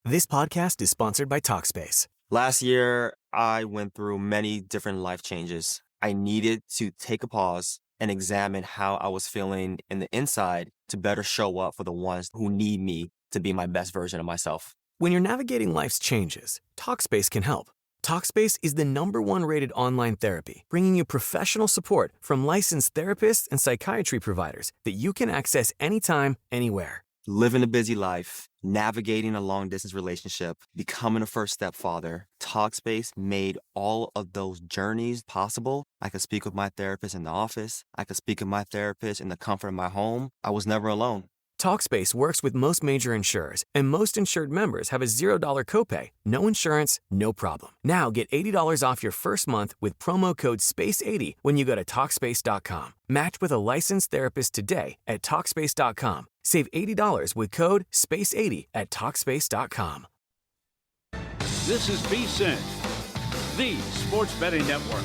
This podcast is sponsored by Talkspace. Last year, I went through many different life changes. I needed to take a pause and examine how I was feeling in the inside to better show up for the ones who need me to be my best version of myself. When you're navigating life's changes, Talkspace can help. Talkspace is the #1 rated online therapy, bringing you professional support from licensed therapists and psychiatry providers that you can access anytime, anywhere. Living a busy life, navigating a long-distance relationship, becoming a first-step father, Talkspace made all of those journeys possible. I could speak with my therapist in the office. I could speak with my therapist in the comfort of my home. I was never alone. Talkspace works with most major insurers, and most insured members have a $0 copay. No insurance, no problem. Now get $80 off your first month with promo code SPACE80 when you go to Talkspace.com. Match with a licensed therapist today at Talkspace.com. Save $80 with code SPACE80 at Talkspace.com. This is VSiN, the sports betting network.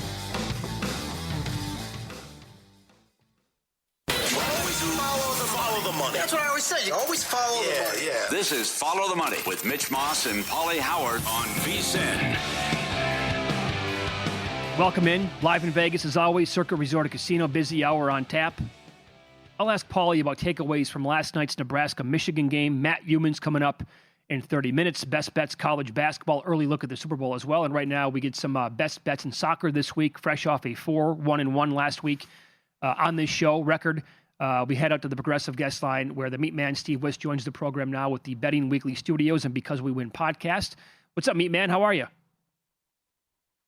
Follow the money. That's what I always say. You always follow the money. Yeah. This is Follow the Money with Mitch Moss and Pauly Howard on VSiN. Welcome in. Live in Vegas, as always, Circuit Resort and Casino, busy hour on tap. I'll ask Pauly about takeaways from last night's Nebraska-Michigan game. Matt Youmans coming up in 30 minutes. Best bets college basketball, early look at the Super Bowl as well. And right now we get some best bets in soccer this week, fresh off a 4-1-1 last week on this show record. We head out to the Progressive Guest Line where the Meat Man, Steve Wyss, joins the program now with the Betting Weekly Studios and Because We Win podcast. What's up, Meat Man? How are you?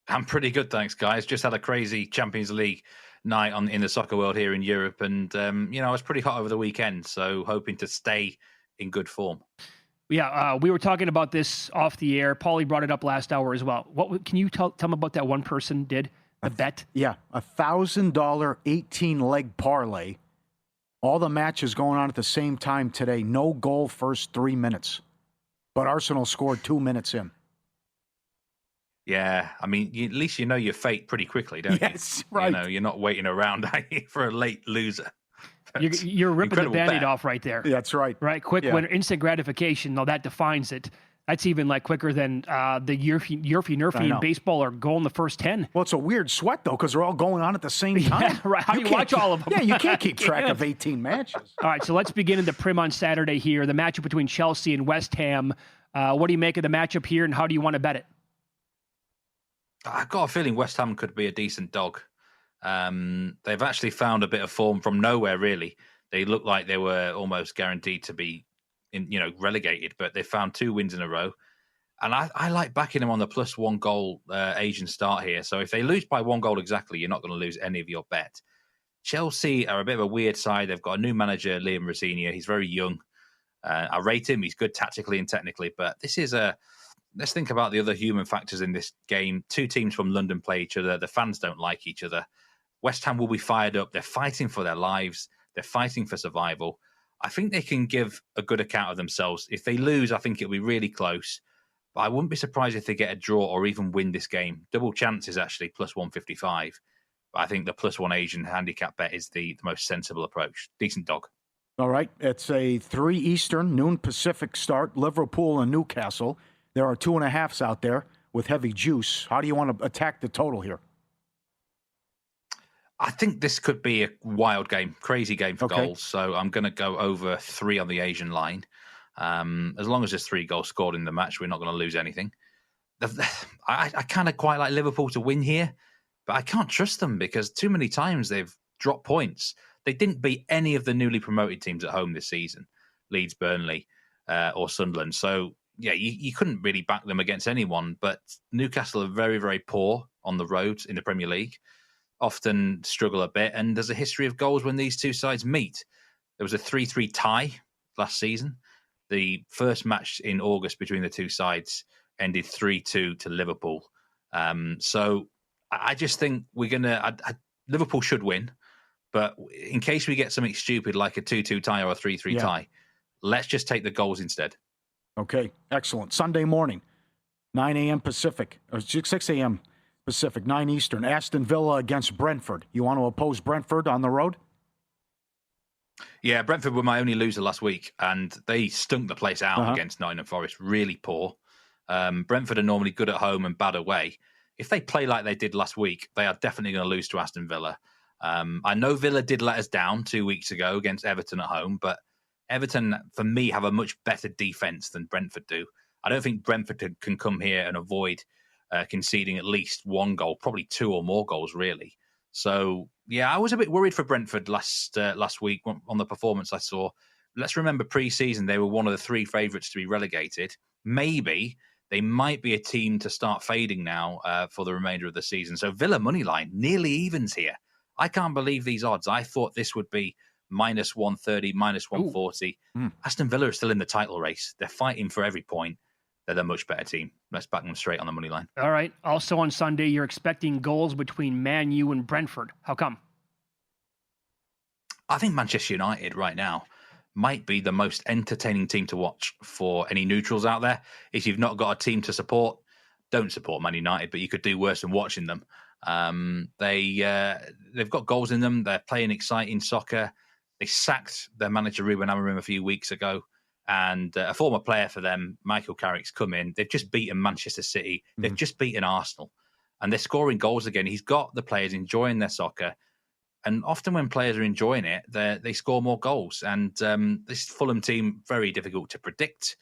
I'm pretty good, thanks, guys. Just had a crazy Champions League night in the soccer world here in Europe, and I was pretty hot over the weekend, so hoping to stay in good form. Yeah, we were talking about this off the air. Pauly brought it up last hour as well. What can you tell me about that one person did? The bet? Yeah, $1,000 18-leg parlay. All the matches going on at the same time today. No goal first 3 minutes. But Arsenal scored 2 minutes in. Yeah, I mean, at least you know your fate pretty quickly, don't you? Yes, right. You're not waiting around for a late loser. You're ripping the Band-Aid off right there. Yeah, that's right. Right, quick winner, instant gratification. Now that defines it. That's even quicker than the Yerfy in baseball or goal in the first 10. Well, it's a weird sweat, though, because they're all going on at the same time. Yeah, right. How do you watch all of them? Yeah, you can't keep track of 18 matches. All right, so let's begin in the Prim on Saturday here. The matchup between Chelsea and West Ham. What do you make of the matchup here, and how do you want to bet it? I've got a feeling West Ham could be a decent dog. They've actually found a bit of form from nowhere, really. They look like they were almost guaranteed to be relegated, but they found 2 wins in a row. And I like backing them on the plus 1 goal Asian start here. So if they lose by 1 goal exactly, you're not going to lose any of your bet. Chelsea are a bit of a weird side. They've got a new manager, Liam Rosenior. He's very young. I rate him. He's good tactically and technically, but this is let's think about the other human factors in this game. 2 teams from London play each other. The fans don't like each other. West Ham will be fired up. They're fighting for their lives. They're fighting for survival. I think they can give a good account of themselves. If they lose, I think it'll be really close. But I wouldn't be surprised if they get a draw or even win this game. Double chance is actually plus 155. But I think the plus 1 Asian handicap bet is the most sensible approach. Decent dog. All right. It's a 3 Eastern, noon Pacific start. Liverpool and Newcastle. There are 2.5s out there with heavy juice. How do you want to attack the total here? I think this could be a wild game, crazy game for goals. So I'm going to go over 3 on the Asian line. As long as there's 3 goals scored in the match, we're not going to lose anything. I kind of quite like Liverpool to win here, but I can't trust them because too many times they've dropped points. They didn't beat any of the newly promoted teams at home this season, Leeds, Burnley, or Sunderland. So, yeah, you couldn't really back them against anyone. But Newcastle are very, very poor on the road in the Premier League. Often struggle a bit, and there's a history of goals when these two sides meet. There was a 3-3 tie last season. The first match in August between the two sides ended 3-2 to Liverpool. So I just think Liverpool should win, but in case we get something stupid like a 2-2 tie or a 3-3 tie, let's just take the goals instead. Okay, excellent. Sunday morning, 9 a.m. Pacific, or 6 a.m. Pacific, 9 Eastern. Aston Villa against Brentford. You want to oppose Brentford on the road? Yeah, Brentford were my only loser last week, and they stunk the place out against Nottingham Forest. Really poor. Brentford are normally good at home and bad away. If they play like they did last week, they are definitely going to lose to Aston Villa. I know Villa did let us down 2 weeks ago against Everton at home, but Everton, for me, have a much better defence than Brentford do. I don't think Brentford can come here and avoid conceding at least one goal, probably two or more goals, really. So, yeah, I was a bit worried for Brentford last week on the performance I saw. Let's remember pre-season, they were one of the three favourites to be relegated. Maybe they might be a team to start fading now for the remainder of the season. So Villa moneyline, nearly evens here. I can't believe these odds. I thought this would be minus 130, minus 140. Aston Villa are still in the title race. They're fighting for every point. They're the much better team. Let's back them straight on the money line. All right. Also on Sunday, you're expecting goals between Man U and Brentford. How come? I think Manchester United right now might be the most entertaining team to watch for any neutrals out there. If you've not got a team to support, don't support Man United, but you could do worse than watching them. They've got goals in them. They're playing exciting soccer. They sacked their manager Ruben Amorim a few weeks ago, and a former player for them, Michael Carrick's come in. They've just beaten Manchester City. They've just beaten Arsenal, and they're scoring goals again. He's got the players enjoying their soccer, and often when players are enjoying it, they score more goals. And this Fulham team, very difficult to predict,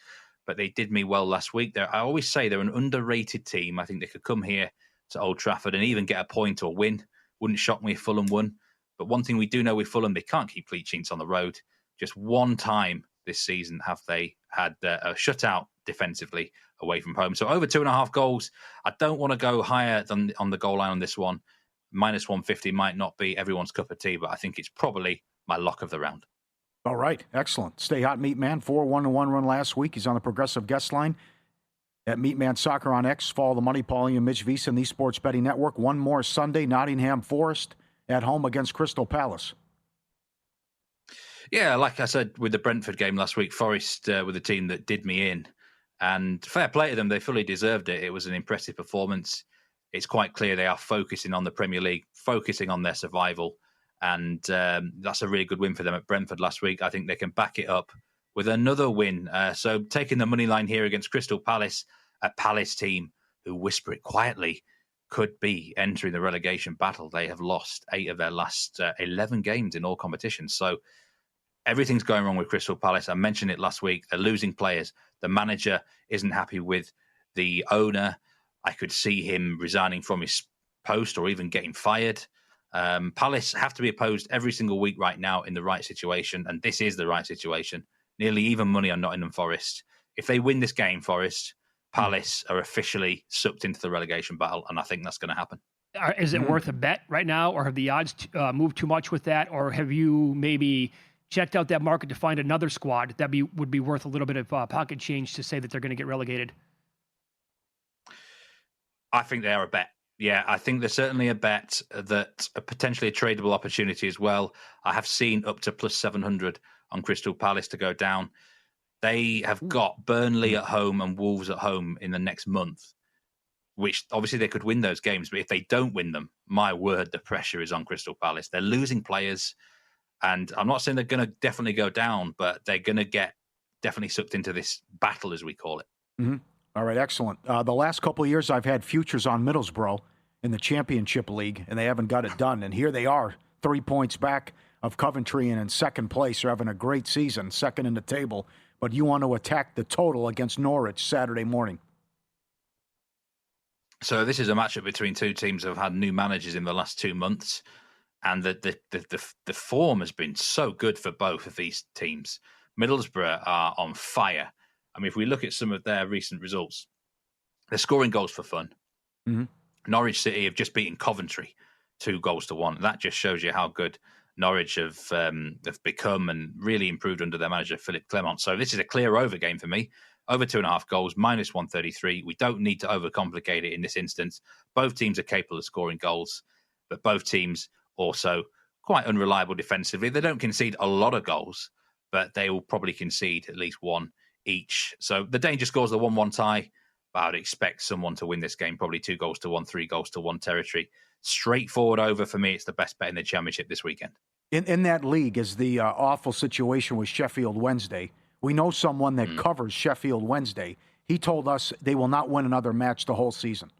but they did me well last week. I always say they're an underrated team. I think they could come here to Old Trafford and even get a point or win. Wouldn't shock me if Fulham won. But one thing we do know with Fulham, they can't keep clean sheets on the road. Just one time this season have they had a shutout defensively away from home. So over 2.5 goals. I don't want to go higher than on the goal line on this one. Minus 150 might not be everyone's cup of tea, but I think it's probably my lock of the round. All right. Excellent. Stay hot, Meat Man. 4-1-1 run last week. He's on the Progressive Guest Line at Meat Man Soccer on X. Follow the money, Pauly and Mitch VSiN, the Sports Betting Network. One more Sunday, Nottingham Forest at home against Crystal Palace. Yeah, like I said with the Brentford game last week, Forest were the team that did me in. And fair play to them, they fully deserved it. It was an impressive performance. It's quite clear they are focusing on the Premier League, focusing on their survival. And that's a really good win for them at Brentford last week. I think they can back it up with another win. So taking the money line here against Crystal Palace, a Palace team who, whisper it quietly, could be entering the relegation battle. They have lost 8 of their last 11 games in all competitions. So everything's going wrong with Crystal Palace. I mentioned it last week. They're losing players. The manager isn't happy with the owner. I could see him resigning from his post or even getting fired. Palace have to be opposed every single week right now in the right situation, and this is the right situation. Nearly even money on Nottingham Forest. If they win this game, Forest, Palace are officially sucked into the relegation battle, and I think that's going to happen. Is it worth a bet right now, or have the odds moved too much with that, or have you maybe checked out that market to find another squad that would be worth a little bit of pocket change to say that they're going to get relegated? I think they are a bet. Yeah, I think there's certainly a bet that a potentially a tradable opportunity as well. I have seen up to plus 700 on Crystal Palace to go down. They have got Burnley at home and Wolves at home in the next month, which obviously they could win those games. But if they don't win them, my word, the pressure is on Crystal Palace. They're losing players. And I'm not saying they're going to definitely go down, but they're going to get definitely sucked into this battle, as we call it. Mm-hmm. All right, excellent. The last couple of years, I've had futures on Middlesbrough in the Championship League, and they haven't got it done. And here they are, 3 points back of Coventry and in second place. They're having a great season, second in the table. But you want to attack the total against Norwich Saturday morning. So this is a matchup between two teams who have had new managers in the last 2 months. And the form has been so good for both of these teams. Middlesbrough are on fire. I mean, if we look at some of their recent results, they're scoring goals for fun. Mm-hmm. Norwich City have just beaten Coventry 2-1. That just shows you how good Norwich have become and really improved under their manager, Philippe Clement. So this is a clear over game for me. Over 2.5 goals, minus 133. We don't need to overcomplicate it in this instance. Both teams are capable of scoring goals, but both teams also quite unreliable defensively. They don't concede a lot of goals, but they will probably concede at least one each. So the danger scores the 1-1 tie, but I would expect someone to win this game, probably 2-1, 3-1 territory. Straightforward over for me. It's the best bet in the Championship this weekend. In that league is the awful situation with Sheffield Wednesday. We know someone that covers Sheffield Wednesday. He told us they will not win another match the whole season.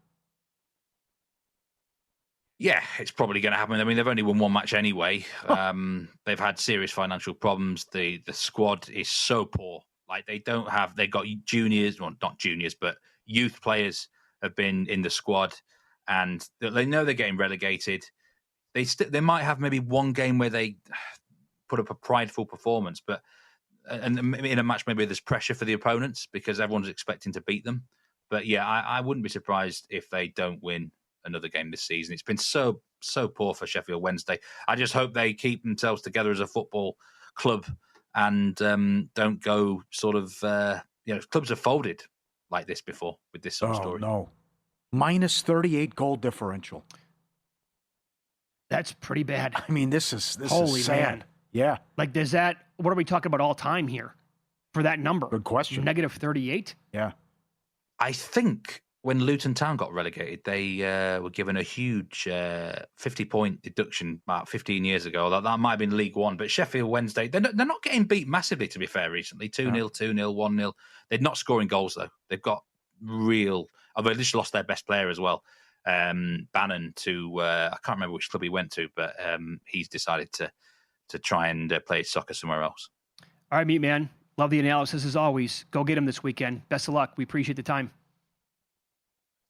Yeah, it's probably going to happen. I mean, they've only won one match anyway. They've had serious financial problems. The squad is so poor. Like they got juniors, well, not juniors, but youth players have been in the squad, and they know they're getting relegated. They might have maybe one game where they put up a prideful performance, but and in a match maybe there's pressure for the opponents because everyone's expecting to beat them. But yeah, I wouldn't be surprised if they don't win another game this season. It's been so poor for Sheffield Wednesday. I just hope they keep themselves together as a football club and don't go sort of clubs have folded like this before with this sort of story. No, minus 38 goal differential. That's pretty bad. I mean, this is Holy sad. Man. Yeah. Like, does that? What are we talking about all time here for that number? Good question. Negative 38. Yeah. I think when Luton Town got relegated, they were given a huge 50-point deduction about 15 years ago. That might have been League One, but Sheffield Wednesday, they're not getting beat massively, to be fair, recently. 2-0, 2-0, 1-0. They're not scoring goals, though. They've got they just lost their best player as well. Bannon to, I can't remember which club he went to, but he's decided to try and play soccer somewhere else. All right, Meat Man. Love the analysis as always. Go get him this weekend. Best of luck. We appreciate the time.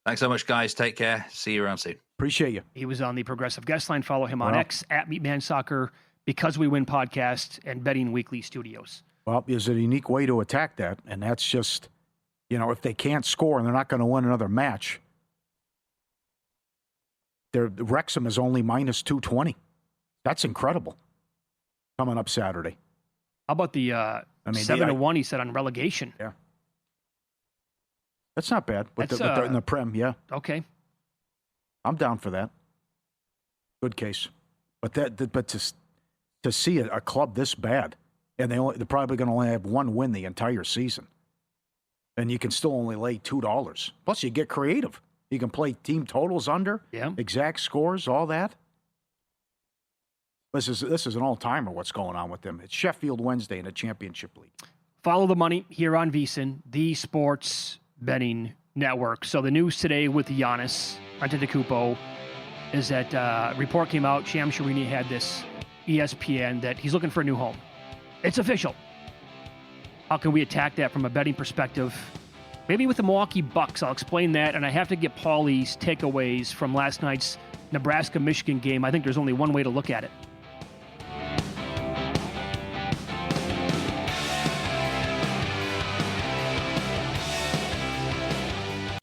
Thanks so much, guys. Take care. See you around soon. Appreciate you. He was on the Progressive Guest Line. Follow him on X at Meatman Soccer, Because We Win podcast, and Betting Weekly Studios. Well, there's a unique way to attack that, and that's just, if they can't score and they're not going to win another match, Wrexham is only minus 220. That's incredible. Coming up Saturday. How about the 7-1 he said on relegation? Yeah. That's not bad. In the Prem, yeah. Okay. I'm down for that. Good case. But to see a club this bad, and they're probably going to only have one win the entire season, and you can still only lay $2. Plus, you get creative. You can play team totals under, exact scores, all that. This is an all-timer, what's going on with them. It's Sheffield Wednesday in the Championship League. Follow the money here on VSiN, the sports betting network. So the news today with Giannis Antetokounmpo is that report came out, Sham Sharini had this, ESPN, that he's looking for a new home. It's official. How can we attack that from a betting perspective? Maybe with the Milwaukee Bucks. I'll explain that, and I have to get Pauly's takeaways from last night's Nebraska-Michigan game. I think there's only one way to look at it.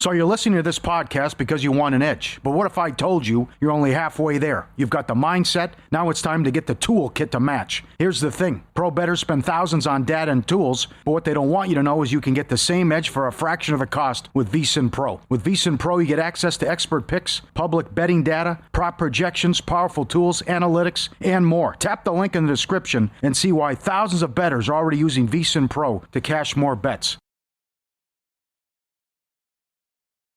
So you're listening to this podcast because you want an edge. But what if I told you you're only halfway there? You've got the mindset. Now it's time to get the toolkit to match. Here's the thing. Pro bettors spend thousands on data and tools, but what they don't want you to know is you can get the same edge for a fraction of the cost with VSiN Pro. With VSiN Pro, you get access to expert picks, public betting data, prop projections, powerful tools, analytics, and more. Tap the link in the description and see why thousands of bettors are already using VSiN Pro to cash more bets.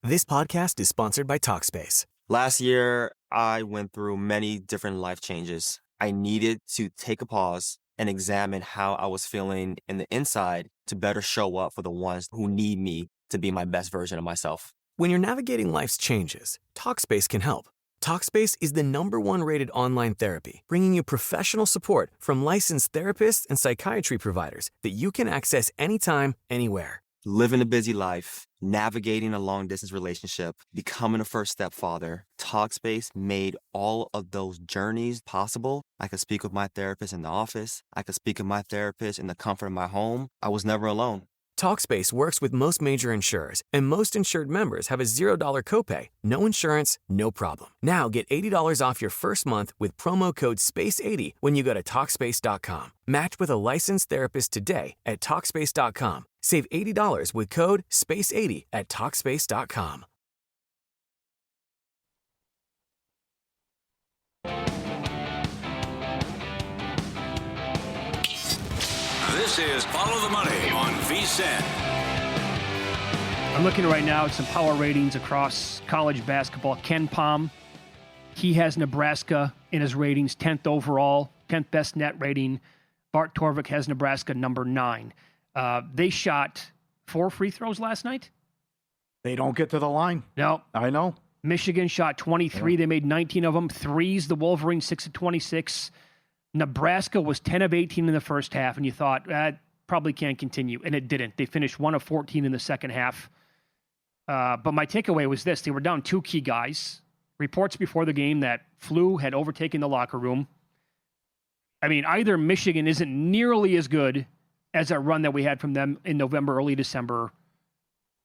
This podcast is sponsored by Talkspace. Last year, I went through many different life changes. I needed to take a pause and examine how I was feeling in the inside to better show up for the ones who need me to be my best version of myself. When you're navigating life's changes, Talkspace can help. Talkspace is the #1 rated online therapy, bringing you professional support from licensed therapists and psychiatry providers that you can access anytime, anywhere. Living a busy life, navigating a long-distance relationship, becoming a first-step father, Talkspace made all of those journeys possible. I could speak with my therapist in the office. I could speak with my therapist in the comfort of my home. I was never alone. Talkspace works with most major insurers, and most insured members have a $0 copay. No insurance, no problem. Now get $80 off your first month with promo code SPACE80 when you go to Talkspace.com. Match with a licensed therapist today at Talkspace.com. Save $80 with code SPACE80 at Talkspace.com. This is Follow the Money on VSiN. I'm looking right now at some power ratings across college basketball. Ken Palm, he has Nebraska in his ratings, 10th overall. 10th best net rating. Bart Torvik has Nebraska number 9. They shot 4 free throws last night. They don't get to the line. No. I know. Michigan shot 23. Yeah. They made 19 of them. Threes, the Wolverines 6 of 26. Nebraska was 10 of 18 in the first half, and you thought, that probably can't continue, and it didn't. They finished 1 of 14 in the second half. But my takeaway was this. They were down 2 key guys. Reports before the game that flu had overtaken the locker room. I mean, either Michigan isn't nearly as good as that run that we had from them in November, early December,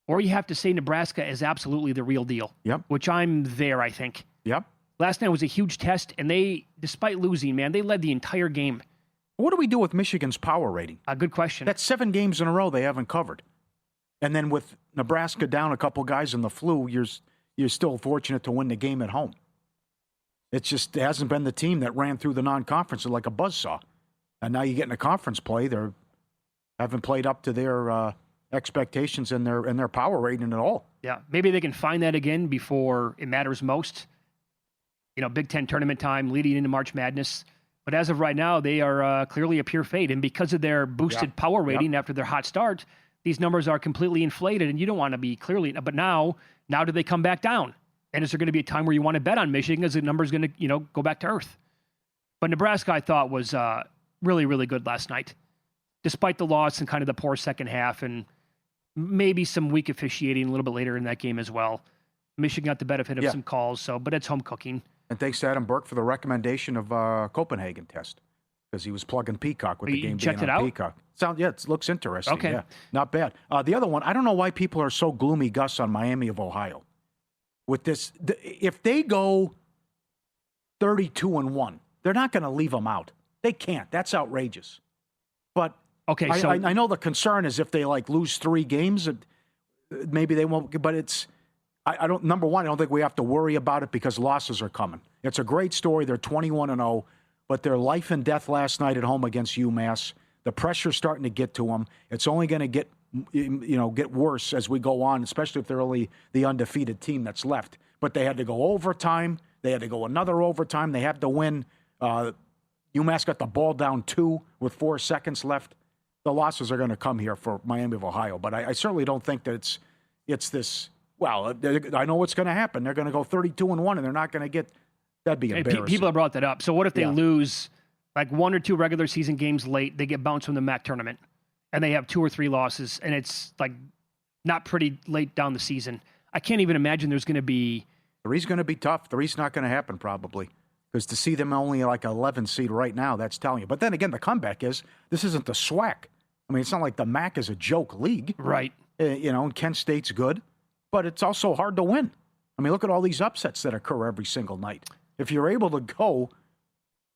or you have to say Nebraska is absolutely the real deal. Yep. Which I'm there, I think. Yep. Last night was a huge test, and they, despite losing, man, they led the entire game. What do we do with Michigan's power rating? Good question. That's 7 games in a row they haven't covered. And then with Nebraska down a couple guys in the flu, you're still fortunate to win the game at home. It hasn't been the team that ran through the non-conference like a buzzsaw. And now you get in a conference play, they haven't played up to their expectations and their power rating at all. Yeah, maybe they can find that again before it matters most. Big Ten tournament time leading into March Madness. But as of right now, they are clearly a pure fade. And because of their boosted power rating after their hot start, these numbers are completely inflated, and you don't want to be clearly. But now do they come back down? And is there going to be a time where you want to bet on Michigan as the number's going to, go back to earth? But Nebraska, I thought, was really, really good last night, despite the loss and kind of the poor second half and maybe some weak officiating a little bit later in that game as well. Michigan got the benefit of some calls, but it's home cooking. And thanks to Adam Burke for the recommendation of Copenhagen test, because he was plugging Peacock with the game being on Peacock. It looks interesting. Okay. Yeah, not bad. The other one, I don't know why people are so gloomy, Gus, on Miami of Ohio. With this, if they go 32-1, they're not going to leave them out. They can't. That's outrageous. But okay, I know the concern is if they lose 3 games, maybe they won't. But it's number one, I don't think we have to worry about it because losses are coming. It's a great story. They're 21-0, but their life and death last night at home against UMass. The pressure's starting to get to them. It's only going to get worse as we go on, especially if they're only the undefeated team that's left. But they had to go overtime. They had to go another overtime. They had to win. UMass got the ball down 2 with 4 seconds left. The losses are going to come here for Miami of Ohio. But I certainly don't think that it's this. Well, I know what's going to happen. They're going to go 32-1, and they're not going to get. That'd be embarrassing. People have brought that up. So what if they lose 1 or 2 regular season games late? They get bounced from the MAC tournament, and they have 2 or 3 losses, and it's not pretty late down the season. I can't even imagine there's going to be. 3's going to be tough. 3's not going to happen probably, because to see them only 11 seed right now, that's telling you. But then again, the comeback is this isn't the SWAC. I mean, it's not like the MAC is a joke league, right? And Kent State's good, but it's also hard to win. I mean, look at all these upsets that occur every single night. If you're able to go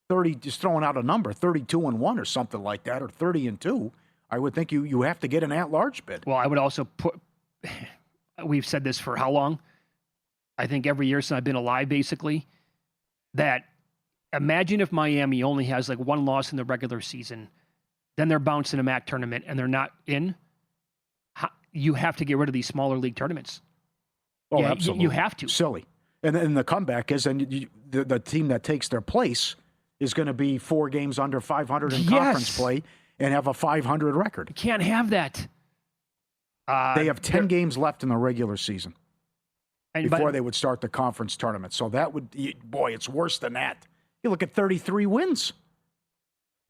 30, just throwing out a number, 32-1 or something like that, or 30-2, I would think you have to get an at-large bid. Well, I would also put. We've said this for how long? I think every year since I've been alive, basically. That imagine if Miami only has 1 loss in the regular season, then they're bounced in a MAC tournament and they're not in. You have to get rid of these smaller league tournaments. Oh, absolutely. You have to. Silly. And then the comeback is, and the team that takes their place is going to be 4 games under 500 in conference play and have a 500 record. You can't have that. They have 10 games left in the regular season before they would start the conference tournament. So that would, it's worse than that. You look at 33 wins.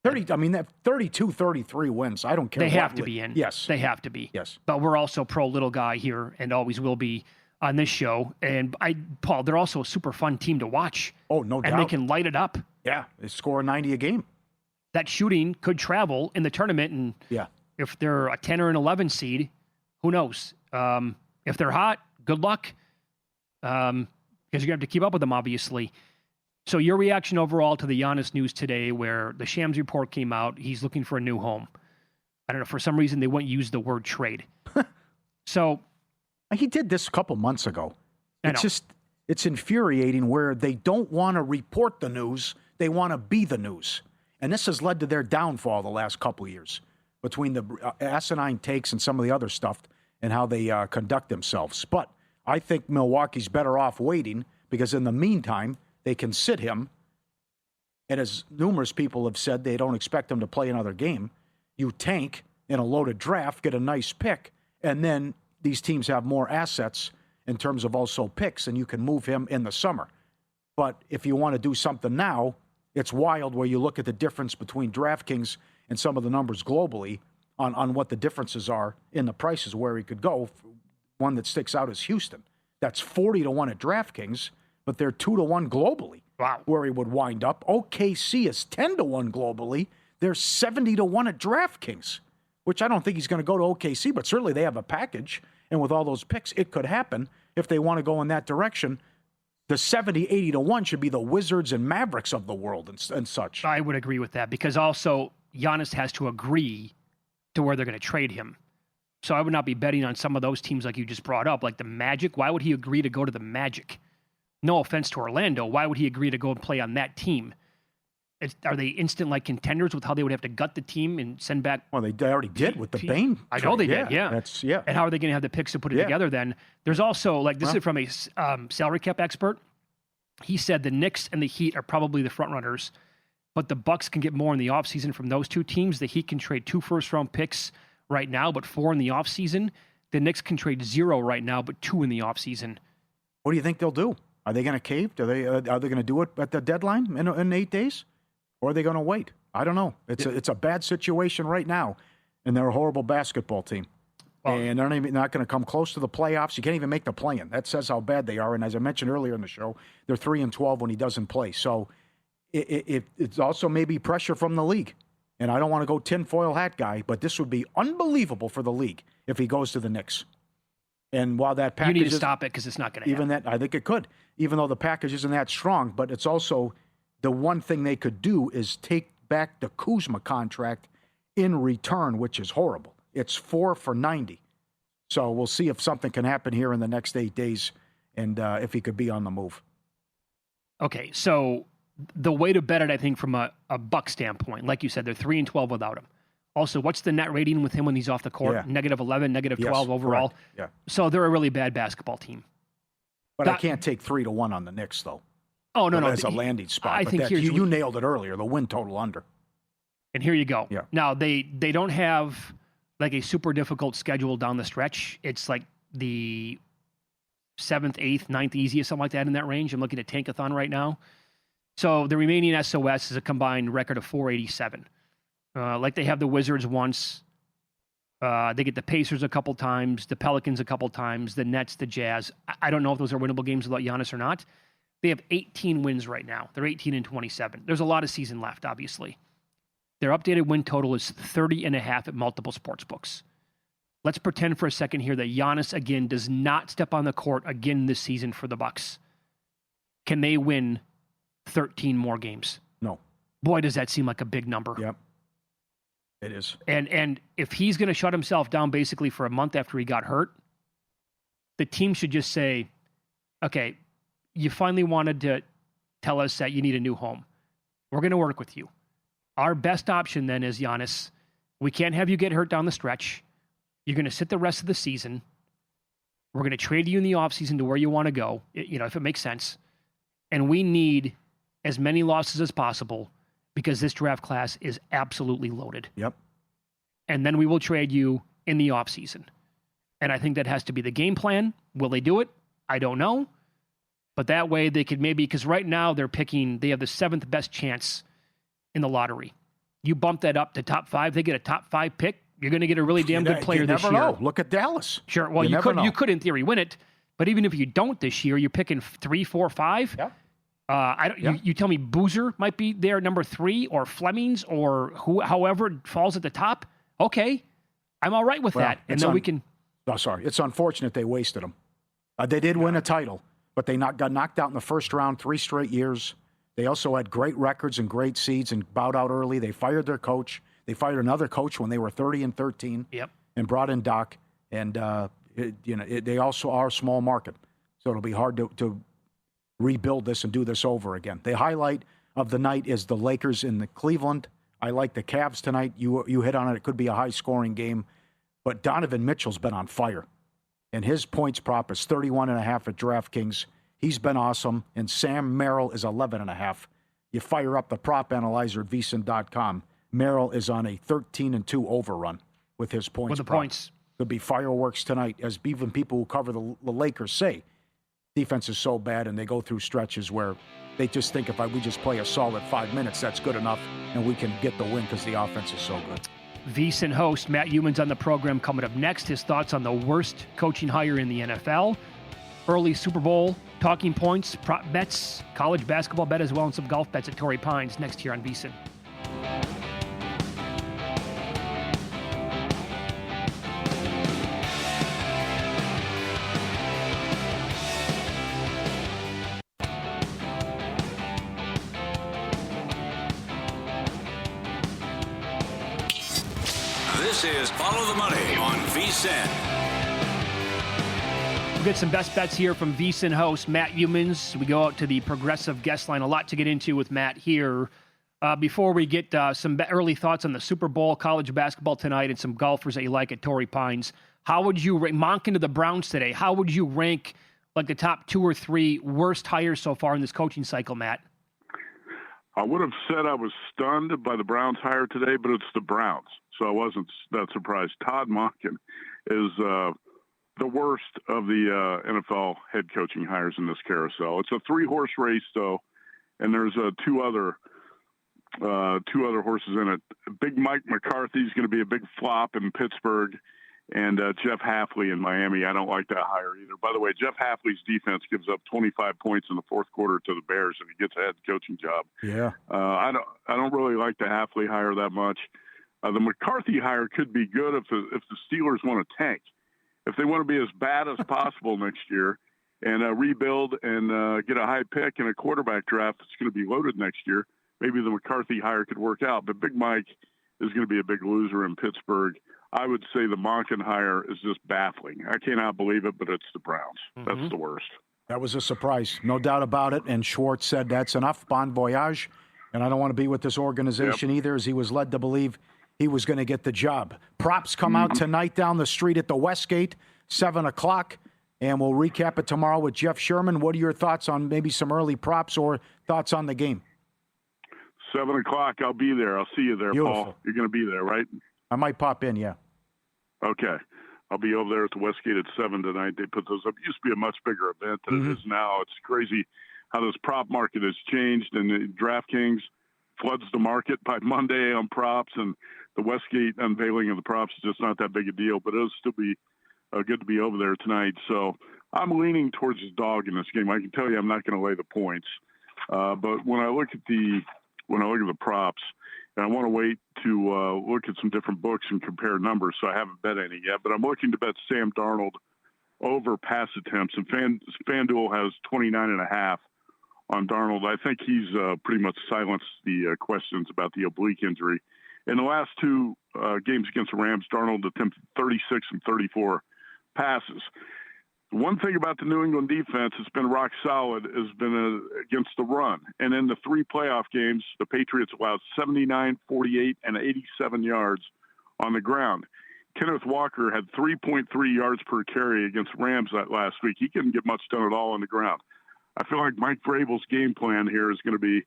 32, 33 wins. I don't care. They have to be in. Yes. They have to be. Yes. But we're also pro little guy here and always will be on this show. And Paul, they're also a super fun team to watch. Oh, no doubt. And they can light it up. Yeah. They score 90 a game. That shooting could travel in the tournament. And if they're a 10 or an 11 seed, who knows? If they're hot, good luck. Because you're going to have to keep up with them, obviously. So your reaction overall to the Giannis news today, where the Shams report came out, he's looking for a new home. I don't know, for some reason they wouldn't use the word trade. So he did this a couple months ago. It's infuriating where they don't want to report the news, they want to be the news. And this has led to their downfall the last couple of years between the asinine takes and some of the other stuff and how they conduct themselves. But I think Milwaukee's better off waiting because in the meantime, they can sit him And as numerous people have said, they don't expect him to play another game. You tank in a loaded draft, get a nice pick, and then these teams have more assets in terms of also picks, and you can move him in the summer. But if you want to do something now, it's wild where you look at the difference between DraftKings and some of the numbers globally on what the differences are in the prices where he could go. One that sticks out is Houston. That's 40-1 at DraftKings, but they're 2-1 globally. Wow. Where he would wind up. OKC is 10-1 globally. They're 70-1 at DraftKings, which I don't think he's going to go to OKC, but certainly they have a package. And with all those picks, it could happen if they want to go in that direction. The 70-80-1 should be the Wizards and Mavericks of the world and such. I would agree with that because also Giannis has to agree to where they're going to trade him. So I would not be betting on some of those teams like you just brought up, like the Magic. Why would he agree to go to the Magic? No offense to Orlando. Why would he agree to go and play on that team? Are they instant like contenders with how they would have to gut the team and send back? Well, they already did with the Bane. I know they did. Yeah. And how are they going to have the picks to put it together then? There's also, like, this is from a salary cap expert. He said the Knicks and the Heat are probably the front runners, but the Bucks can get more in the offseason from those two teams. The Heat can trade 2 first-round picks right now, but 4 in the offseason. The Knicks can trade 0 right now, but 2 in the offseason. What do you think they'll do? Are they going to cave? Are they going to do it at the deadline in 8 days? Or are they going to wait? I don't know. It's a bad situation right now, and they're a horrible basketball team. Well, and they're not going to come close to the playoffs. You can't even make the play-in. That says how bad they are. And as I mentioned earlier in the show, they're 3-12 when he doesn't play. So it's also maybe pressure from the league. And I don't want to go tinfoil hat guy, but this would be unbelievable for the league if he goes to the Knicks. And while that package, you need to stop it because it's not going to happen. Even that, I think it could. Even though the package isn't that strong, but it's also the one thing they could do is take back the Kuzma contract in return, which is horrible. It's 4 for $90. So we'll see if something can happen here in the next 8 days and if he could be on the move. Okay, so the way to bet it, I think, from a Buck standpoint, like you said, they're 3-12 without him. Also, what's the net rating with him when he's off the court? Yeah. -11, -12 overall. Correct. Yeah. So they're a really bad basketball team. But I can't take 3-1 on the Knicks, though. Oh, no. As a landing spot. I think you nailed it earlier, the win total under. And here you go. Yeah. Now, they don't have like a super difficult schedule down the stretch. It's like the 7th, 8th, 9th easiest, something like that in that range. I'm looking at Tankathon right now. So the remaining SOS is a combined record of 487. Like they have the Wizards once. They get the Pacers a couple times, the Pelicans a couple times, the Nets, the Jazz. I don't know if those are winnable games without Giannis or not. They have 18 wins right now. They're 18-27. There's a lot of season left, obviously. Their updated win total is 30.5 at multiple sports books. Let's pretend for a second here that Giannis, again, does not step on the court again this season for the Bucks. Can they win 13 more games? No. Boy, does that seem like a big number. Yep. It is. And if he's going to shut himself down basically for a month after he got hurt, the team should just say, okay, you finally wanted to tell us that you need a new home. We're going to work with you. Our best option then is Giannis. We can't have you get hurt down the stretch. You're going to sit the rest of the season. We're going to trade you in the offseason to where you want to go, if it makes sense. And we need as many losses as possible because this draft class is absolutely loaded. Yep. And then we will trade you in the offseason. And I think that has to be the game plan. Will they do it? I don't know. But that way they could maybe, because right now they have the 7th best chance in the lottery. You bump that up to top 5, they get a top 5 pick. You're going to get a really damn good player this year. You never know. Look at Dallas. Sure. Well, you could in theory win it, but even if you don't this year, you're picking 3, 4, 5. Yeah. You tell me Boozer might be there number 3 or Flemings or however falls at the top. Okay, I'm all right with that, and then we can. No, sorry, it's unfortunate they wasted them. They did win a title, but they got knocked out in the first round 3 straight years. They also had great records and great seeds and bowed out early. They fired their coach. They fired another coach when they were 30-13. Yep. And brought in Doc. And they also are a small market, so it'll be hard to rebuild this and do this over again. The highlight of the night is the Lakers in the Cleveland. I like the Cavs tonight. You hit on it. It could be a high-scoring game. But Donovan Mitchell's been on fire. And his points prop is 31.5 at DraftKings. He's been awesome. And Sam Merrill is 11.5. you fire up the prop analyzer at VSiN.com. Merrill is on a 13-2 overrun with his points. With the prop. points. Could be fireworks tonight, as even people who cover the Lakers say. Defense is so bad, and they go through stretches where they just think we just play a solid 5 minutes, that's good enough, and we can get the win because the offense is so good. VSiN host Matt Youmans on the program coming up next. His thoughts on the worst coaching hire in the NFL. Early Super Bowl talking points, prop bets, college basketball bet as well, and some golf bets at Torrey Pines next here on VSiN. This is Follow the Money on VSiN. We'll get some best bets here from VSiN host Matt Youmans. We go out to the progressive guest line. A lot to get into with Matt here. Before we get some early thoughts on the Super Bowl, college basketball tonight, and some golfers that you like at Torrey Pines, how would you rank Monken to the Browns today? How would you rank like the top 2 or 3 worst hires so far in this coaching cycle, Matt? I would have said I was stunned by the Browns hire today, but it's the Browns, so I wasn't that surprised. Todd Monken is the worst of the NFL head coaching hires in this carousel. It's a 3-horse race, though, and there's two other horses in it. Big Mike McCarthy is going to be a big flop in Pittsburgh, and Jeff Hafley in Miami. I don't like that hire either. By the way, Jeff Hafley's defense gives up 25 points in the fourth quarter to the Bears, and he gets a head coaching job. Yeah, I don't really like the Hafley hire that much. The McCarthy hire could be good if the Steelers want to tank, if they want to be as bad as possible next year, and rebuild and get a high pick in a quarterback draft that's going to be loaded next year. Maybe the McCarthy hire could work out, but Big Mike is going to be a big loser in Pittsburgh. I would say the Monken hire is just baffling. I cannot believe it, but it's the Browns. Mm-hmm. That's the worst. That was a surprise, no doubt about it. And Schwartz said that's enough, bon voyage. And I don't want to be with this organization either, as he was led to believe he was going to get the job. Props come out tonight down the street at the Westgate, 7 o'clock. And we'll recap it tomorrow with Jeff Sherman. What are your thoughts on maybe some early props or thoughts on the game? 7 o'clock, I'll be there. I'll see you there, Beautiful. Paul. You're going to be there, right? I might pop in, yeah. Okay. I'll be over there at the Westgate at 7 tonight. They put those up. It used to be a much bigger event than it is now. It's crazy how this prop market has changed, and DraftKings floods the market by Monday on props, and the Westgate unveiling of the props is just not that big a deal, but it'll still be good to be over there tonight. So I'm leaning towards the dog in this game. I can tell you I'm not going to lay the points. But when I look at the props, and I want to wait to look at some different books and compare numbers, so I haven't bet any yet. But I'm looking to bet Sam Darnold over pass attempts, and FanDuel has 29.5 on Darnold. I think he's pretty much silenced the questions about the oblique injury. In the last 2 games against the Rams, Darnold attempted 36 and 34 passes. One thing about the New England defense that's been rock solid has been against the run. And in the 3 playoff games, the Patriots allowed 79, 48, and 87 yards on the ground. Kenneth Walker had 3.3 yards per carry against Rams that last week. He couldn't get much done at all on the ground. I feel like Mike Vrabel's game plan here is going to be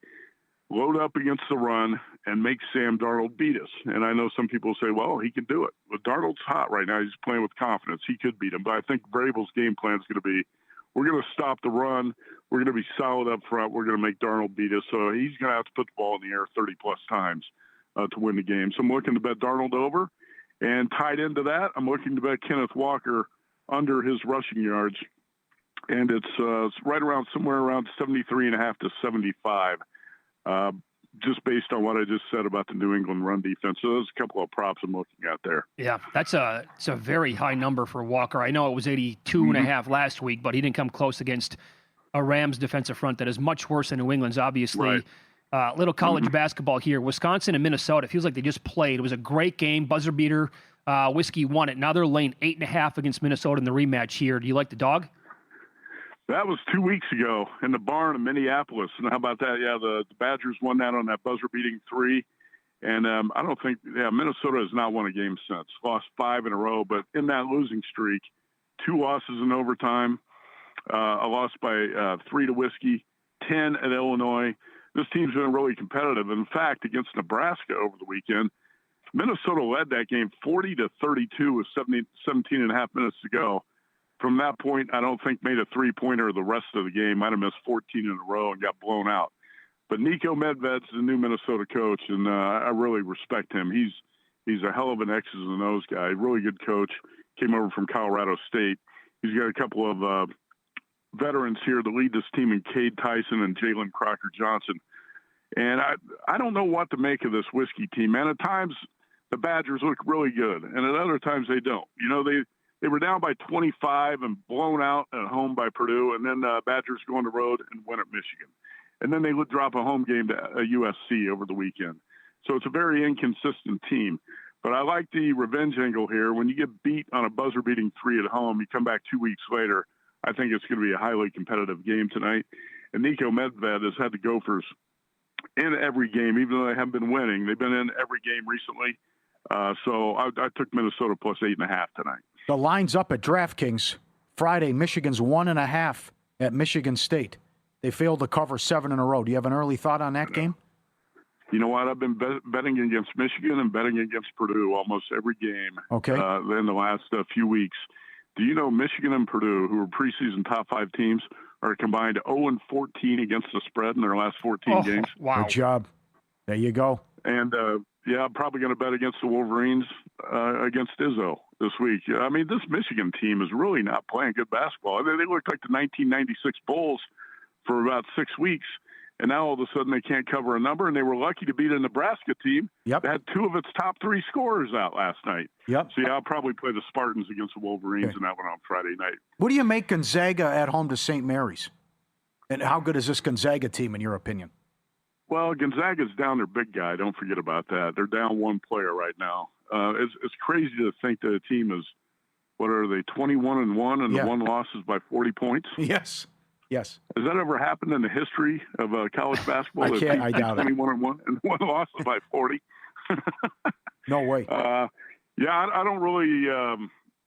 load up against the run and make Sam Darnold beat us. And I know some people say, well, he can do it. But Darnold's hot right now. He's playing with confidence. He could beat him. But I think Vrabel's game plan is going to be, we're going to stop the run. We're going to be solid up front. We're going to make Darnold beat us. So he's going to have to put the ball in the air 30-plus times to win the game. So I'm looking to bet Darnold over. And tied into that, I'm looking to bet Kenneth Walker under his rushing yards. And it's right around somewhere around 73.5 to 75. Just based on what I just said about the New England run defense. So there's a couple of props I'm looking at there. Yeah, it's a very high number for Walker. I know it was 82.5 last week, but he didn't come close against a Rams defensive front that is much worse than New England's, obviously. Right. Little college basketball here. Wisconsin and Minnesota, feels like they just played. It was a great game. Buzzer beater. Whiskey won it. Now they're laying 8.5 against Minnesota in the rematch here. Do you like the dog? That was 2 weeks ago in the barn in Minneapolis. And how about that? Yeah, the Badgers won that on that buzzer-beating 3. And I don't think Minnesota has not won a game since. Lost 5 in a row. But in that losing streak, 2 losses in overtime, a loss by 3 to Whiskey, 10 at Illinois. this team's been really competitive. In fact, against Nebraska over the weekend, Minnesota led that game 40-32 with 17 and a half minutes to go. From that point, I don't think made a three-pointer the rest of the game. Might have missed 14 in a row and got blown out. But Nico Medved's the new Minnesota coach, and I really respect him. He's a hell of an X's and O's guy, really good coach. Came over from Colorado State. He's got a couple of veterans here to lead this team in Cade Tyson and Jalen Crocker-Johnson. And I don't know what to make of this Whiskey team, man. At times, the Badgers look really good, and at other times they don't. You know, they were down by 25 and blown out at home by Purdue, and then Badgers go on the road and win at Michigan. And then they would drop a home game to USC over the weekend. So it's a very inconsistent team. But I like the revenge angle here. When you get beat on a buzzer-beating 3 at home, you come back 2 weeks later, I think it's going to be a highly competitive game tonight. And Nico Medved has had the Gophers in every game, even though they haven't been winning. They've been in every game recently. So I took Minnesota plus 8.5 tonight. The line's up at DraftKings. Friday, Michigan's 1.5 at Michigan State. They failed to cover 7 in a row. Do you have an early thought on that game? You know what? I've been betting against Michigan and betting against Purdue almost every game in the last few weeks. Do you know Michigan and Purdue, who are preseason top 5 teams, are combined 0-14 against the spread in their last 14 games? Wow. Good job. There you go. And, I'm probably going to bet against the Wolverines against Izzo this week. I mean, this Michigan team is really not playing good basketball. They looked like the 1996 Bulls for about 6 weeks, and now all of a sudden they can't cover a number, and they were lucky to beat a Nebraska team that had 2 of its top 3 scorers out last night. Yep. So, I'll probably play the Spartans against the Wolverines in that one on Friday night. What do you make Gonzaga at home to St. Mary's? And how good is this Gonzaga team, in your opinion? Well, Gonzaga's down their big guy. Don't forget about that. They're down one player right now. It's crazy to think that a team is, what are they, 21-1, and the one loss is by 40 points? Yes. Has that ever happened in the history of college basketball? I doubt it. 21-1 and one loss is by 40. No way. I don't really.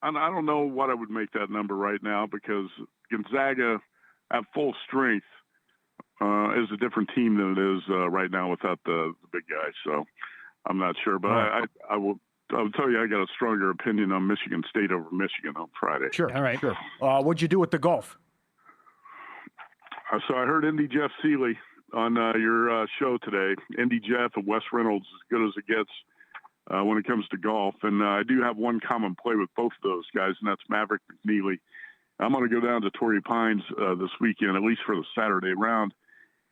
I don't know what I would make that number right now, because Gonzaga at full strength is a different team than it is right now without the big guy. So I'm not sure, but I will tell you I got a stronger opinion on Michigan State over Michigan on Friday. Sure. All right. Sure. What'd you do with the golf? So I heard Indy Jeff Seeley on your show today. Indy Jeff and Wes Reynolds, as good as it gets when it comes to golf. And I do have one common play with both of those guys, and that's Maverick McNeely. I'm going to go down to Torrey Pines this weekend, at least for the Saturday round.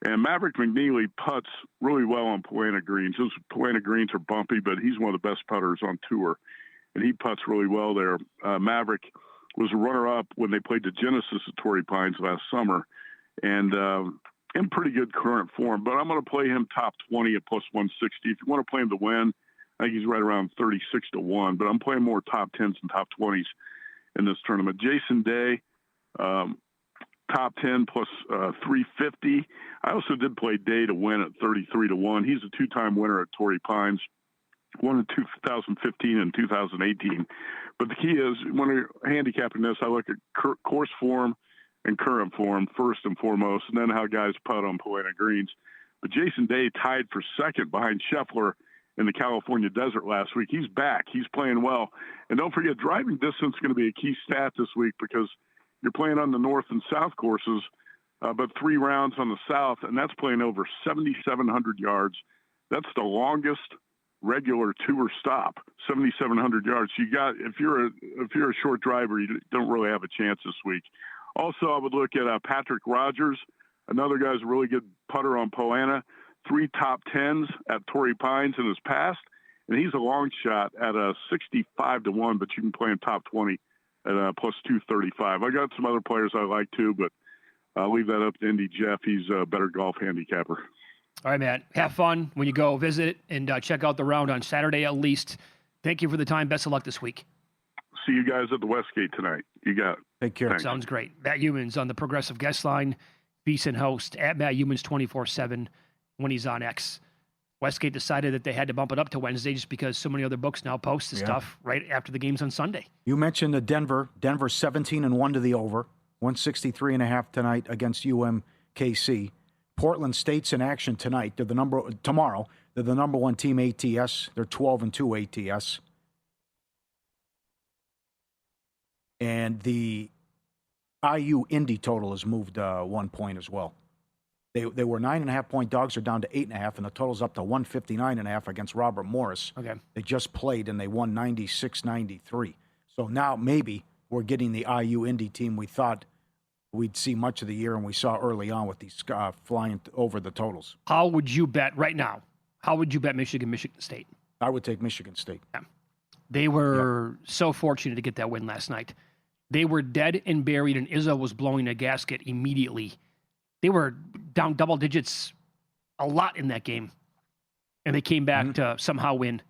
And Maverick McNeely putts really well on Polana greens. Those Polana greens are bumpy, but he's one of the best putters on tour. And he putts really well there. Maverick was a runner-up when they played the Genesis at Torrey Pines last summer. And in pretty good current form. But I'm going to play him top 20 at plus 160. If you want to play him to win, I think he's right around 36-1. But I'm playing more top 10s and top 20s in this tournament. Jason Day, top 10 plus 350. I also did play Day to win at 33-1. He's a 2-time winner at Torrey Pines, won in 2015 and 2018. But the key is, when you're handicapping this, I look at course form and current form first and foremost, and then how guys putt on Polana greens. But Jason Day tied for second behind Scheffler in the California desert last week. He's back. He's playing well. And don't forget, driving distance is going to be a key stat this week, because you're playing on the north and south courses, but 3 rounds on the south, and that's playing over 7,700 yards. That's the longest regular tour stop, 7,700 yards. You got, if you're a short driver, you don't really have a chance this week. Also, I would look at Patrick Rogers, another guy's a really good putter on Polana, 3 top 10s at Torrey Pines in his past, and he's a long shot at 65-1, but you can play him top 20 at plus 235. I got some other players I like too, but I'll leave that up to Indy Jeff. He's a better golf handicapper. All right, Matt. Have fun when you go visit and check out the round on Saturday at least. Thank you for the time. Best of luck this week. See you guys at the Westgate tonight. You got it. Take care. Thanks. Sounds great. Matt Youmans on the Progressive Guest Line, VSiN Host at Matt Youmans 24/7 when he's on X. Westgate decided that they had to bump it up to Wednesday just because so many other books now post the stuff right after the games on Sunday. You mentioned the Denver 17-1 to the over, 163.5 tonight against UMKC. Portland State's in action tonight. Tomorrow. They're the number one team ATS. They're 12-2 ATS. And the IU Indy total has moved 1 point as well. They were 9.5-point dogs. They're down to 8.5, and the total's up to 159.5 against Robert Morris. Okay. They just played, and they won 96-93. So now maybe we're getting the IU Indy team we thought we'd see much of the year, and we saw early on with these flying over the totals. How would you bet right now? How would you bet Michigan State? I would take Michigan State. Yeah. They were so fortunate to get that win last night. They were dead and buried, and Izzo was blowing a gasket immediately. They were down double digits a lot in that game, and they came back to somehow win.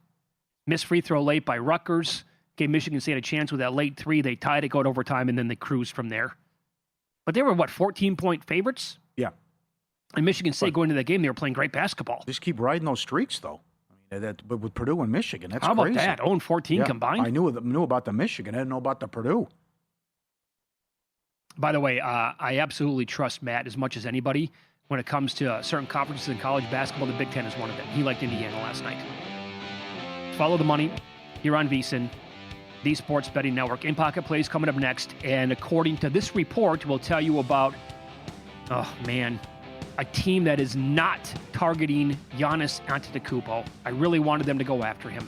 Missed free throw late by Rutgers. Gave Michigan State a chance with that late three. They tied it, go to overtime, and then they cruised from there. But they were, 14-point favorites? Yeah. And Michigan State going into that game, they were playing great basketball. Just keep riding those streaks, though. I mean, but with Purdue and Michigan, that's How about crazy. that? 0-14 combined? I knew about the Michigan. I didn't know about the Purdue. By the way, I absolutely trust Matt as much as anybody when it comes to certain conferences in college basketball. The Big Ten is one of them. He liked Indiana last night. Follow the money here on VSiN, the Sports Betting Network. In Pocket Plays coming up next. And according to this report, we'll tell you about, a team that is not targeting Giannis Antetokounmpo. I really wanted them to go after him.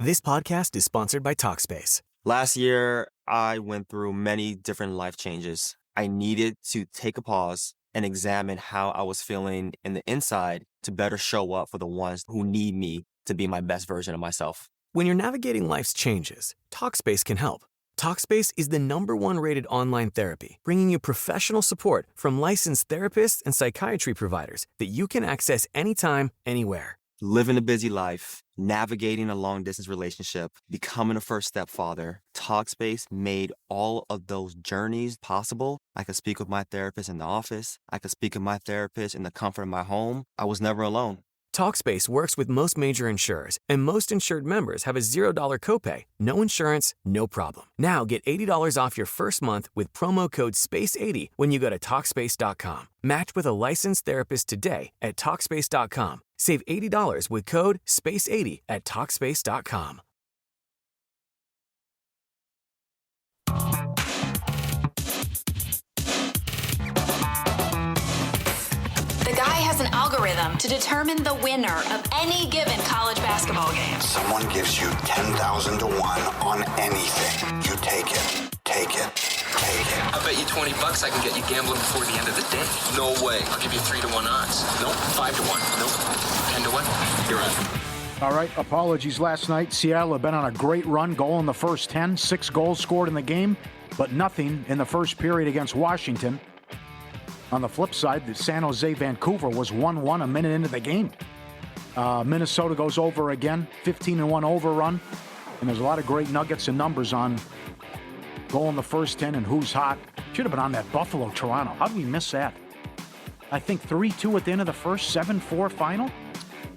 This podcast is sponsored by Talkspace. Last year, I went through many different life changes. I needed to take a pause and examine how I was feeling in the inside to better show up for the ones who need me to be my best version of myself. When you're navigating life's changes, Talkspace can help. Talkspace is the #1 rated online therapy, bringing you professional support from licensed therapists and psychiatry providers that you can access anytime, anywhere. Living a busy life, navigating a long-distance relationship, becoming a first-step father, Talkspace made all of those journeys possible. I could speak with my therapist in the office. I could speak with my therapist in the comfort of my home. I was never alone. Talkspace works with most major insurers, and most insured members have a $0 copay, no insurance, no problem. Now get $80 off your first month with promo code SPACE80 when you go to Talkspace.com. Match with a licensed therapist today at Talkspace.com. Save $80 with code SPACE80 at Talkspace.com. The guy has an algorithm to determine the winner of any given college basketball game. Someone gives you 10,000 to 1 on anything. You take it, take it, take it. I bet you $20 I can get you gambling before the end of the day. No way. I'll give you 3 to 1 odds. Nope. 5 to 1. Nope. 10 to 1. You're on. All right, apologies last night. Seattle had been on a great run, goal in the first 10, 6 goals scored in the game, but nothing in the first period against Washington. On the flip side, the San Jose Vancouver was 1-1 a minute into the game. Minnesota goes over again, 15-1 overrun, and there's a lot of great nuggets and numbers on goal in the first 10 and who's hot. Should have been on that Buffalo-Toronto. How did we miss that? I think 3-2 at the end of the first, 7-4 final.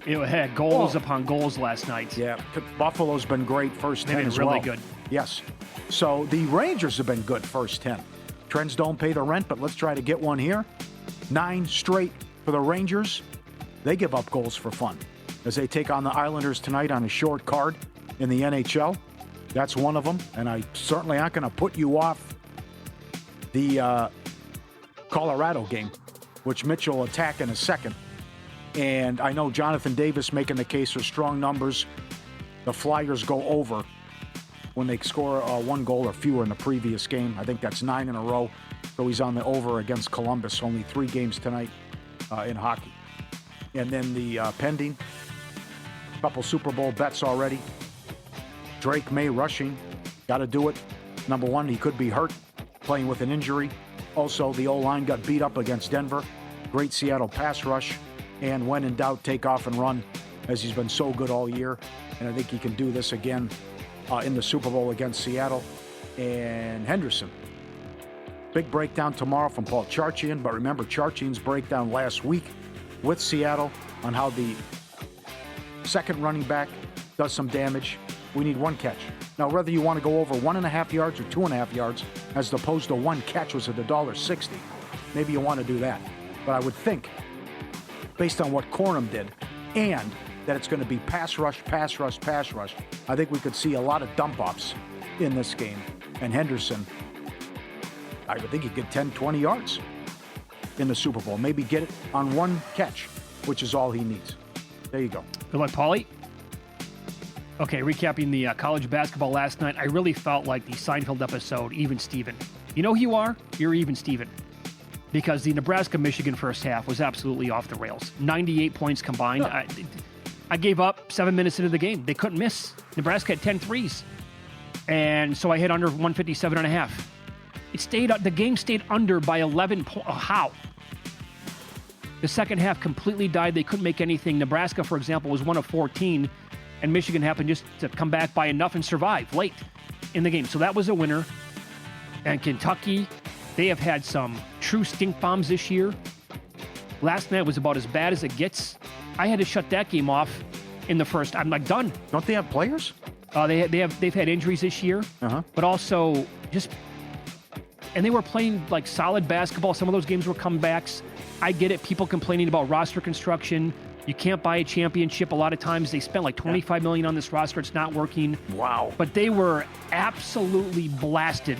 It had goals upon goals last night. Yeah, Buffalo's been great first 10 as well. Really good. Yes. So the Rangers have been good first 10. Trends don't pay the rent, but let's try to get one here. 9 straight for the Rangers. They give up goals for fun as they take on the Islanders tonight on a short card in the NHL. That's one of them, and I certainly aren't going to put you off the Colorado game, which Mitch will attack in a second. And I know Jonathan Davis making the case for strong numbers. The Flyers go over when they score 1 goal or fewer in the previous game. I think that's 9 in a row. So he's on the over against Columbus. Only 3 games tonight in hockey. And then the pending, couple Super Bowl bets already. Drake May rushing. Got to do it. Number 1, he could be hurt, playing with an injury. Also, the O-line got beat up against Denver. Great Seattle pass rush. And when in doubt, take off and run, as he's been so good all year. And I think he can do this again in the Super Bowl against Seattle. And Henderson. Big breakdown tomorrow from Paul Charchian. But remember Charchian's breakdown last week with Seattle on how the second running back does some damage. We need one catch. Now, whether you want to go over 1.5 yards or 2.5 yards, as opposed to one catch was at $1.60, maybe you want to do that. But I would think, based on what Corum did, and that it's going to be pass rush, I think we could see a lot of dump-offs in this game. And Henderson, I would think he'd get 10, 20 yards in the Super Bowl. Maybe get it on one catch, which is all he needs. There you go. Good luck, Pauly. Okay, recapping the college basketball last night, I really felt like the Seinfeld episode, Even Steven. You know who you are? You're Even Steven. Because the Nebraska-Michigan first half was absolutely off the rails. 98 points combined. I gave up 7 minutes into the game. They couldn't miss. Nebraska had 10 threes. And so I hit under 157.5. The game stayed under by 11 points. How? The second half completely died. They couldn't make anything. Nebraska, for example, was 1 of 14. And Michigan happened just to come back by enough and survive late in the game. So that was a winner. And Kentucky, they have had some true stink bombs this year. Last night was about as bad as it gets. I had to shut that game off in the first. I'm like, done. Don't they have players? They've had injuries this year, but also and they were playing like solid basketball. Some of those games were comebacks. I get it. People complaining about roster construction. You can't buy a championship. A lot of times they spent like $25 million on this roster. It's not working. Wow. But they were absolutely blasted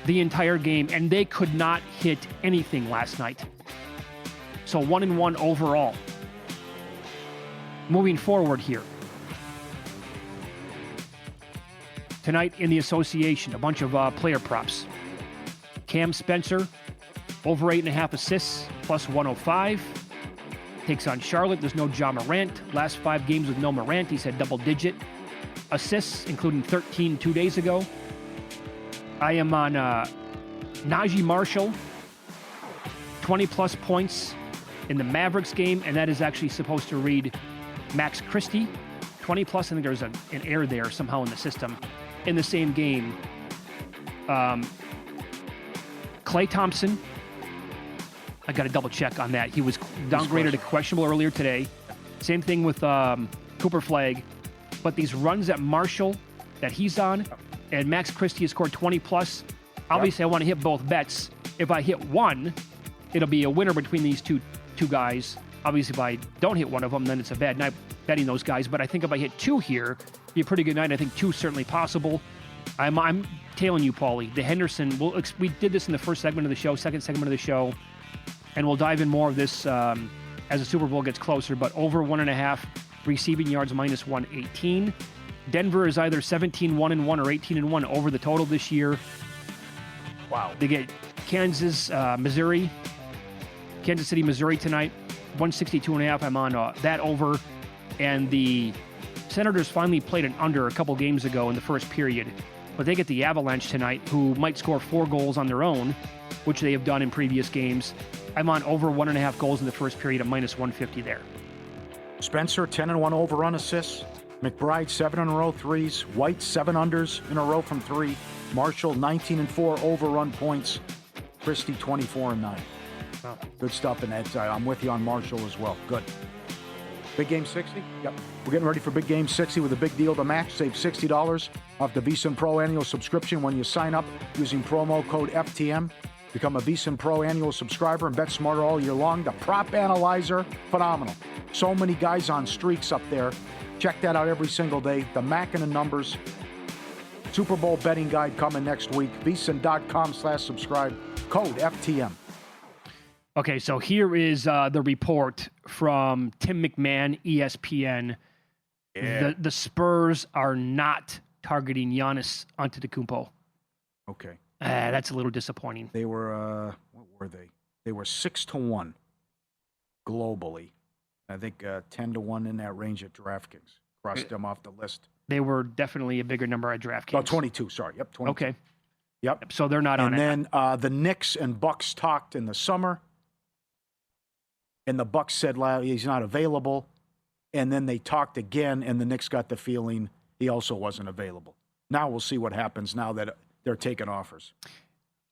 the entire game, and they could not hit anything last night. So 1-1 overall. Moving forward here. Tonight in the association, a bunch of player props. Cam Spencer, over 8.5 assists, plus 105. Takes on Charlotte. There's no Ja Morant. Last 5 games with no Morant, he's had double-digit assists, including 13 2 days ago. I am on Najee Marshall, 20-plus points in the Mavericks game, and that is actually supposed to read Max Christie, 20-plus. I think there's an error there somehow in the system. In the same game, Klay Thompson, I got to double check on that. He was downgraded to questionable earlier today. Same thing with Cooper Flagg. But these runs at Marshall that he's on, and Max Christie has scored 20-plus. Obviously, I want to hit both bets. If I hit one, it'll be a winner between these two guys. Obviously, if I don't hit one of them, then it's a bad night betting those guys. But I think if I hit 2 here, it'll be a pretty good night. I think 2 is certainly possible. I'm tailing you, Pauly. The Henderson, we did this in the first segment of the show, second segment of the show. And we'll dive in more of this as the Super Bowl gets closer, but over 1.5 receiving yards, minus 118. Denver is either 17-1-1 or 18-1 over the total this year. Wow. They get Kansas City, Missouri tonight, 162.5. I'm on that over. And the Senators finally played an under a couple games ago in the first period, but they get the Avalanche tonight, who might score 4 goals on their own, which they have done in previous games. I'm on over 1.5 goals in the first period at minus 150 there. Spencer, 10-1 overrun assists. McBride, 7 in a row threes. White, 7 unders in a row from 3. Marshall, 19-4 overrun points. Christie, 24-9. Wow. Good stuff in that side. I'm with you on Marshall as well. Good. Big Game 60? Yep. We're getting ready for Big Game 60 with a big deal to match. Save $60 off the VSiN Pro annual subscription when you sign up using promo code FTM. Become a VSiN Pro annual subscriber and bet smarter all year long. The prop analyzer, phenomenal. So many guys on streaks up there. Check that out every single day. The Mackin and numbers. Super Bowl betting guide coming next week. VSiN.com/subscribe. Code FTM. Okay, so here is the report from Tim McMahon, ESPN. Yeah. The Spurs are not targeting Giannis Antetokounmpo. Okay. That's a little disappointing. They were, what were they? They were 6-1 globally. I think 10-1 in that range at DraftKings. Crossed them off the list. They were definitely a bigger number at DraftKings. Oh, 22, sorry. Yep, 22. Okay. Yep. So they're not on it. And then the Knicks and Bucks talked in the summer. And the Bucks said he's not available. And then they talked again, and the Knicks got the feeling he also wasn't available. Now we'll see what happens now that they're taking offers.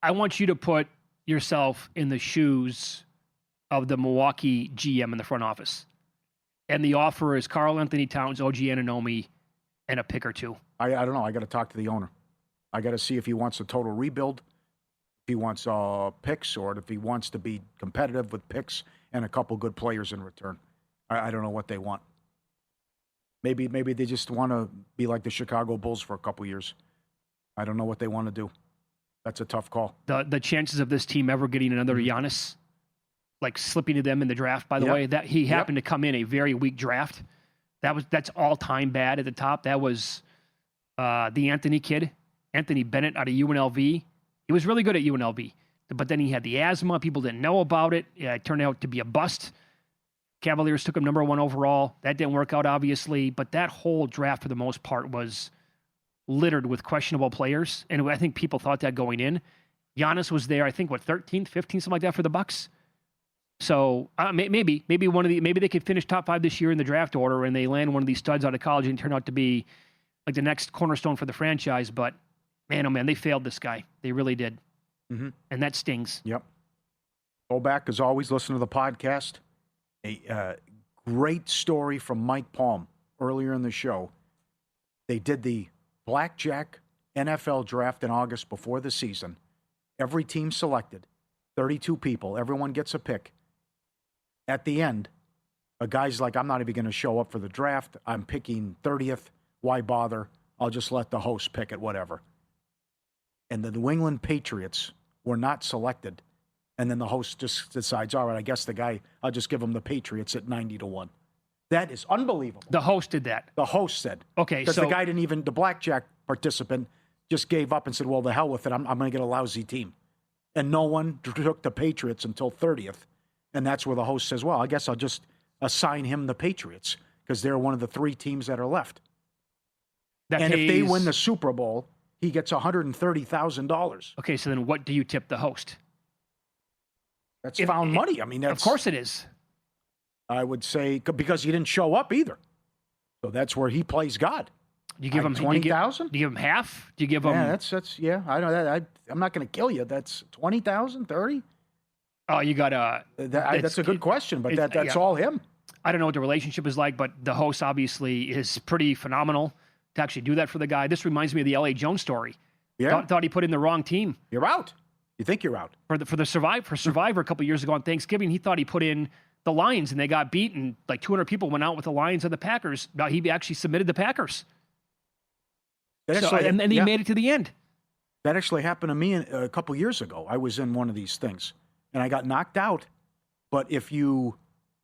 I want you to put yourself in the shoes of the Milwaukee GM in the front office. And the offer is Karl Anthony Towns, OG Anunoby, and a pick or two. I don't know. I got to talk to the owner. I got to see if he wants a total rebuild, if he wants picks, or if he wants to be competitive with picks and a couple good players in return. I don't know what they want. Maybe they just want to be like the Chicago Bulls for a couple years. I don't know what they want to do. That's a tough call. The chances of this team ever getting another Giannis, like slipping to them in the draft, by the way, that he happened to come in a very weak draft. That's all-time bad at the top. That was the Anthony kid, Anthony Bennett out of UNLV. He was really good at UNLV, but then he had the asthma. People didn't know about it. It turned out to be a bust. Cavaliers took him number 1 overall. That didn't work out, obviously, but that whole draft, for the most part, was littered with questionable players, and I think people thought that going in. Giannis was there, I think, 13th, 15th, something like that for the Bucks. So maybe they could finish top 5 this year in the draft order, and they land one of these studs out of college and turn out to be like the next cornerstone for the franchise. But man, oh man, they failed this guy. They really did, and that stings. Yep. Go back as always. Listen to the podcast. A great story from Mike Palm earlier in the show. They did the Blackjack NFL draft in August before the season. Every team selected, 32 people. Everyone gets a pick. At the end, a guy's like, I'm not even going to show up for the draft. I'm picking 30th. Why bother? I'll just let the host pick it, whatever. And the New England Patriots were not selected. And then the host just decides, all right, I guess I'll just give him the Patriots at 90-1. That is unbelievable. The host did that. The host said. Okay, because the guy the blackjack participant just gave up and said, well, the hell with it. I'm going to get a lousy team. And no one took the Patriots until 30th. And that's where the host says, well, I guess I'll just assign him the Patriots because they're one of the 3 teams that are left. If they win the Super Bowl, he gets $130,000. Okay, so then what do you tip the host? That's found money. I mean, of course it is. I would say because he didn't show up either. So that's where he plays God. Do you give him 20,000? Do you give him half? Do you give him? Yeah, that's I know that. I'm not going to kill you. That's 20,000, 30. Oh, you got that's a good question, but that's all him. I don't know what the relationship is like, but the host obviously is pretty phenomenal to actually do that for the guy. This reminds me of the L.A. Jones story. Yeah, thought he put in the wrong team. You're out. You think you're out for Survivor a couple years ago on Thanksgiving. He thought he put in the Lions, and they got beaten. Like 200 people went out with the Lions and the Packers. Now he actually submitted the Packers. And he made it to the end. That actually happened to me a couple years ago. I was in one of these things, and I got knocked out. But if you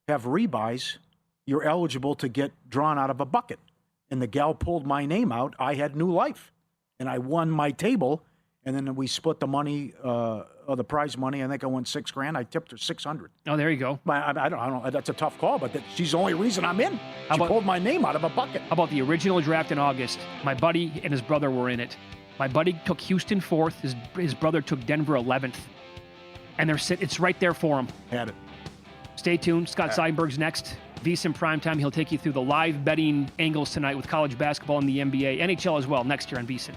have rebuys, you're eligible to get drawn out of a bucket. And the gal pulled my name out. I had new life, and I won my table. And then we split the money, the prize money. I think I won $6,000. I tipped her $600. Oh, there you go. I don't know. That's a tough call, but she's the only reason I'm in. She pulled my name out of a bucket. How about the original draft in August? My buddy and his brother were in it. My buddy took Houston 4th. His brother took Denver 11th. And it's right there for him. Had it. Stay tuned. Scott Seidenberg's next. VSiN Primetime. He'll take you through the live betting angles tonight with college basketball and the NBA, NHL as well, next year on VSiN.